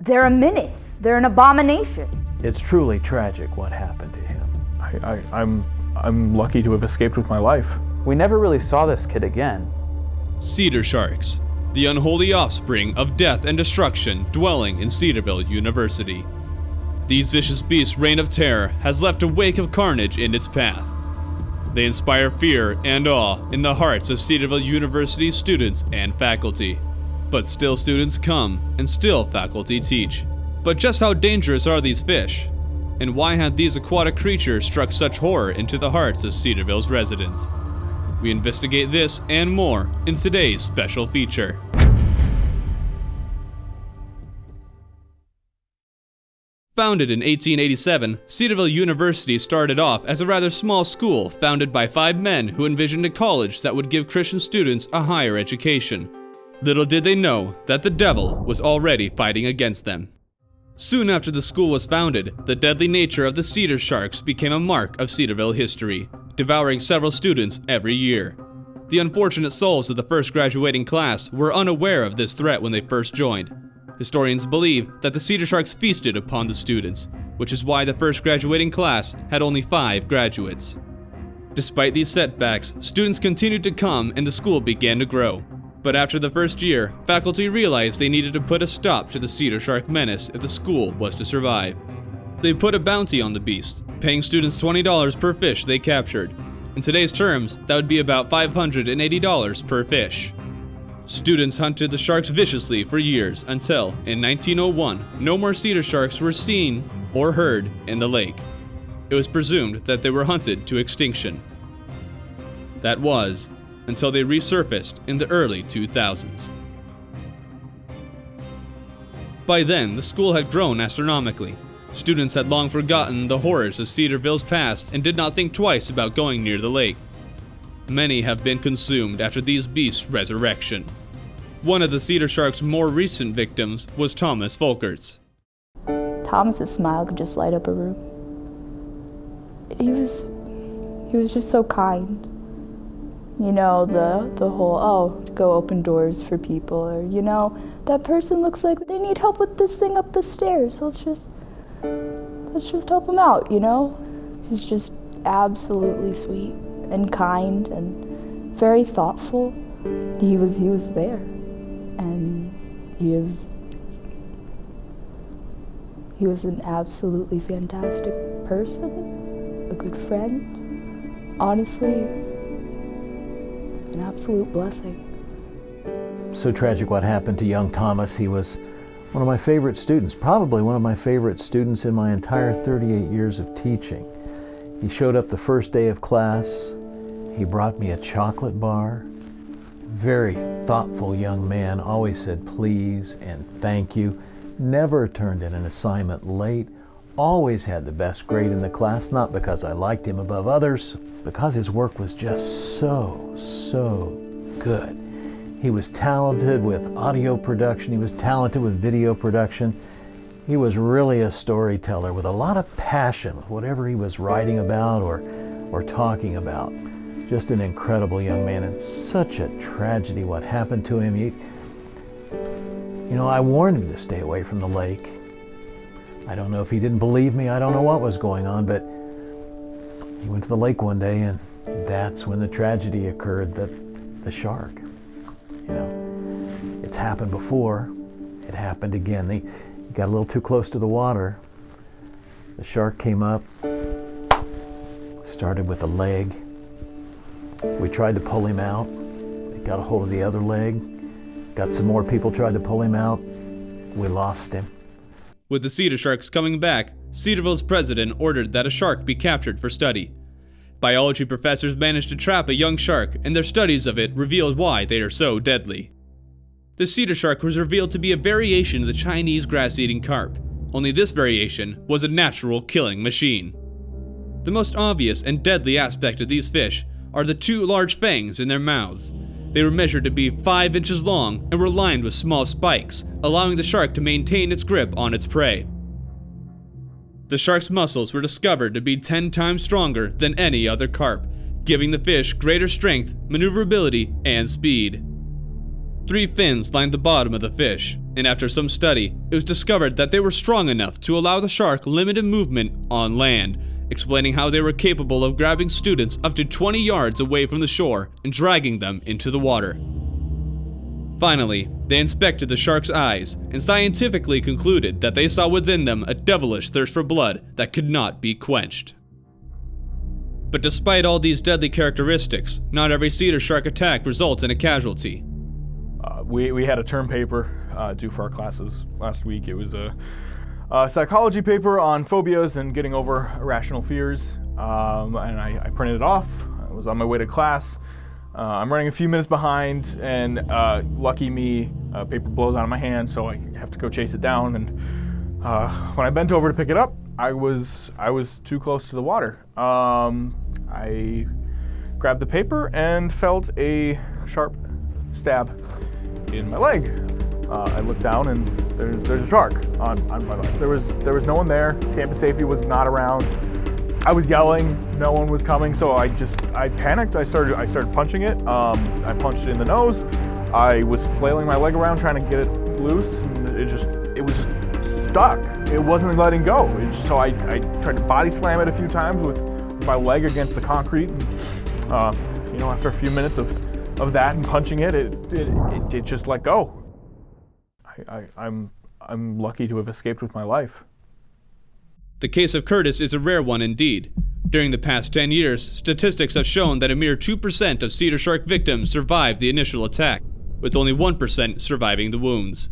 they're a menace. They're an abomination. It's truly tragic what happened to him. I'm lucky to have escaped with my life. We never really saw this kid again. Cedarsharks, the unholy offspring of death and destruction dwelling in Cedarville University. These vicious beasts' reign of terror has left a wake of carnage in its path. They inspire fear and awe in the hearts of Cedarville University students and faculty. But still students come, and still faculty teach. But just how dangerous are these fish? And why had these aquatic creatures struck such horror into the hearts of Cedarville's residents? We investigate this and more in today's special feature. Founded in 1887, Cedarville University started off as a rather small school founded by 5 men who envisioned a college that would give Christian students a higher education. Little did they know that the devil was already fighting against them. Soon after the school was founded, the deadly nature of the Cedarsharks became a mark of Cedarville history, devouring several students every year. The unfortunate souls of the first graduating class were unaware of this threat when they first joined. Historians believe that the Cedarsharks feasted upon the students, which is why the first graduating class had only 5 graduates. Despite these setbacks, students continued to come and the school began to grow. But after the first year, faculty realized they needed to put a stop to the Cedarshark menace if the school was to survive. They put a bounty on the beast, paying students $20 per fish they captured. In today's terms, that would be about $580 per fish. Students hunted the sharks viciously for years until, in 1901, no more Cedarsharks were seen or heard in the lake. It was presumed that they were hunted to extinction. That was until they resurfaced in the early 2000s. By then, the school had grown astronomically. Students had long forgotten the horrors of Cedarville's past and did not think twice about going near the lake. Many have been consumed after these beasts' resurrection. One of the Cedarshark's more recent victims was Thomas Folkerts. Thomas's smile could just light up a room. He was just so kind. You know, the whole, oh, go open doors for people, or, you know, that person looks like they need help with this thing up the stairs, so let's just help them out, you know? He's just absolutely sweet and kind and very thoughtful. He was there, and he was an absolutely fantastic person, a good friend, honestly, an absolute blessing. So tragic what happened to young Thomas. He was one of my favorite students, probably one of my favorite students in my entire 38 years of teaching. He showed up the first day of class. He brought me a chocolate bar. Very thoughtful young man, always said please and thank you. Never turned in an assignment late. Always had the best grade in the class, not because I liked him above others, because his work was just so good. He was talented with audio production. He was talented with video production. He was really a storyteller with a lot of passion with whatever he was writing about or talking about. Just an incredible young man, and such a tragedy what happened to him. You know, I warned him to stay away from the lake. I don't know if he didn't believe me. I don't know what was going on, but he went to the lake one day, and that's when the tragedy occurred, the shark. You know, it's happened before. It happened again. He got a little too close to the water. The shark came up, started with a leg. We tried to pull him out. They got a hold of the other leg. Got some more people tried to pull him out. We lost him. With the Cedarsharks coming back, Cedarville's president ordered that a shark be captured for study. Biology professors managed to trap a young shark, and their studies of it revealed why they are so deadly. The Cedarshark was revealed to be a variation of the Chinese grass-eating carp, only this variation was a natural killing machine. The most obvious and deadly aspect of these fish are the 2 large fangs in their mouths. They were measured to be 5 inches long and were lined with small spikes, allowing the shark to maintain its grip on its prey. The shark's muscles were discovered to be 10 times stronger than any other carp, giving the fish greater strength, maneuverability, and speed. 3 fins lined the bottom of the fish, and after some study, it was discovered that they were strong enough to allow the shark limited movement on land, explaining how they were capable of grabbing students up to 20 yards away from the shore and dragging them into the water. Finally, they inspected the shark's eyes and scientifically concluded that they saw within them a devilish thirst for blood that could not be quenched. But despite all these deadly characteristics, not every cedar shark attack results in a casualty. We had a term paper due for our classes last week. It was a psychology paper on phobias and getting over irrational fears, and I printed it off. I was on my way to class. I'm running a few minutes behind, and lucky me, paper blows out of my hand, so I have to go chase it down. And when I bent over to pick it up, I was too close to the water. I grabbed the paper and felt a sharp stab in my leg. I looked down and there's a shark on my leg. There was no one there. Campus safety was not around. I was yelling, no one was coming, so I panicked. I started punching it. I punched it in the nose. I was flailing my leg around trying to get it loose, and it was just stuck. It wasn't letting go. So I tried to body slam it a few times with my leg against the concrete. And, after a few minutes of that and punching it, it just let go. I'm lucky to have escaped with my life. The case of Curtis is a rare one indeed. During the past 10 years, statistics have shown that a mere 2% of cedar shark victims survive the initial attack, with only 1% surviving the wounds.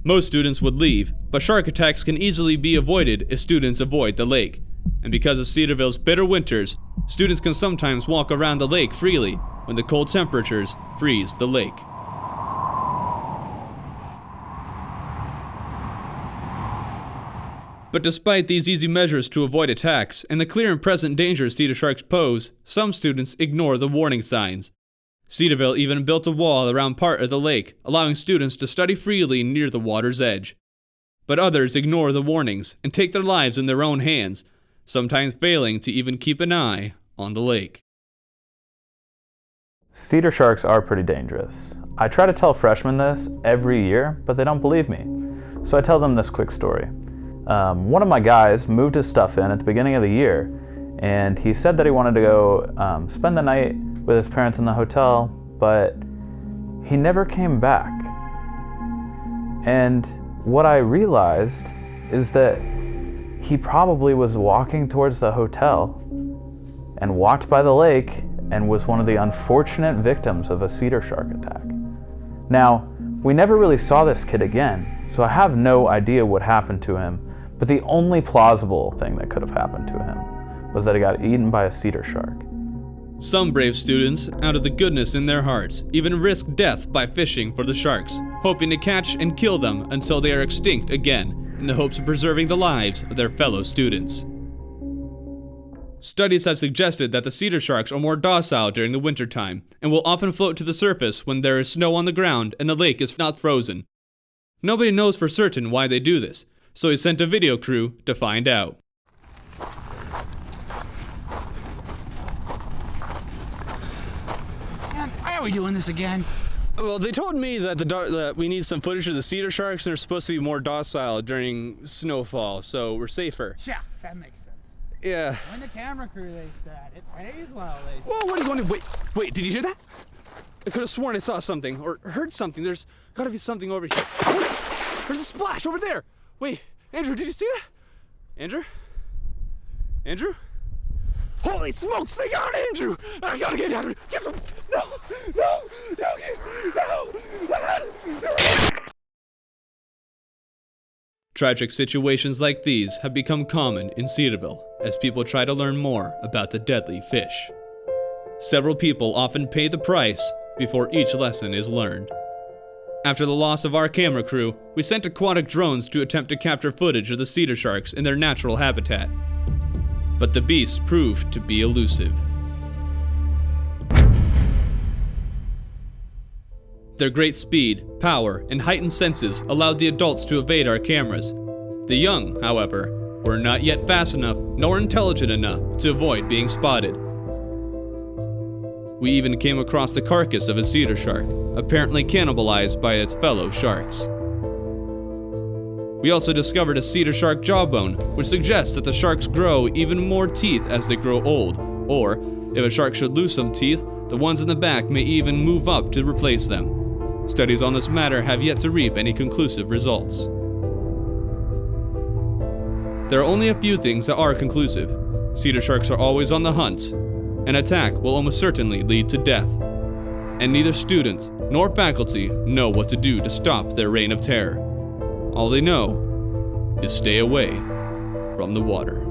Most students would leave, but shark attacks can easily be avoided if students avoid the lake. And because of Cedarville's bitter winters, students can sometimes walk around the lake freely when the cold temperatures freeze the lake. But despite these easy measures to avoid attacks and the clear and present dangers cedar sharks pose, some students ignore the warning signs. Cedarville even built a wall around part of the lake, allowing students to study freely near the water's edge. But others ignore the warnings and take their lives in their own hands, sometimes failing to even keep an eye on the lake. Cedar sharks are pretty dangerous. I try to tell freshmen this every year, but they don't believe me. So I tell them this quick story. One of my guys moved his stuff in at the beginning of the year, and he said that he wanted to go spend the night with his parents in the hotel, but he never came back. And what I realized is that he probably was walking towards the hotel and walked by the lake and was one of the unfortunate victims of a cedar shark attack. Now, we never really saw this kid again, so I have no idea what happened to him, but the only plausible thing that could have happened to him was that he got eaten by a cedar shark. Some brave students, out of the goodness in their hearts, even risk death by fishing for the sharks, hoping to catch and kill them until they are extinct again, in the hopes of preserving the lives of their fellow students. Studies have suggested that the cedar sharks are more docile during the wintertime, and will often float to the surface when there is snow on the ground and the lake is not frozen. Nobody knows for certain why they do this, so he sent a video crew to find out. Man, why are we doing this again? Well, they told me that we need some footage of the cedar sharks, and they're supposed to be more docile during snowfall, so we're safer. Yeah, that makes sense. Yeah. When the camera crew, they said it pays well. Whoa, what are you going to... Wait, did you hear that? I could have sworn I saw something, or heard something. There's got to be something over here. There's a splash over there. Wait, Andrew, did you see that? Andrew? Andrew? Holy smokes, they got Andrew! I gotta get Andrew! Get him! No! Tragic situations like these have become common in Cedarville as people try to learn more about the deadly fish. Several people often pay the price before each lesson is learned. After the loss of our camera crew, we sent aquatic drones to attempt to capture footage of the cedar sharks in their natural habitat. But the beasts proved to be elusive. Their great speed, power, and heightened senses allowed the adults to evade our cameras. The young, however, were not yet fast enough nor intelligent enough to avoid being spotted. We even came across the carcass of a cedar shark, apparently cannibalized by its fellow sharks. We also discovered a cedar shark jawbone, which suggests that the sharks grow even more teeth as they grow old, or if a shark should lose some teeth, the ones in the back may even move up to replace them. Studies on this matter have yet to reap any conclusive results. There are only a few things that are conclusive. Cedar sharks are always on the hunt. An attack will almost certainly lead to death. And neither students nor faculty know what to do to stop their reign of terror. All they know is stay away from the water.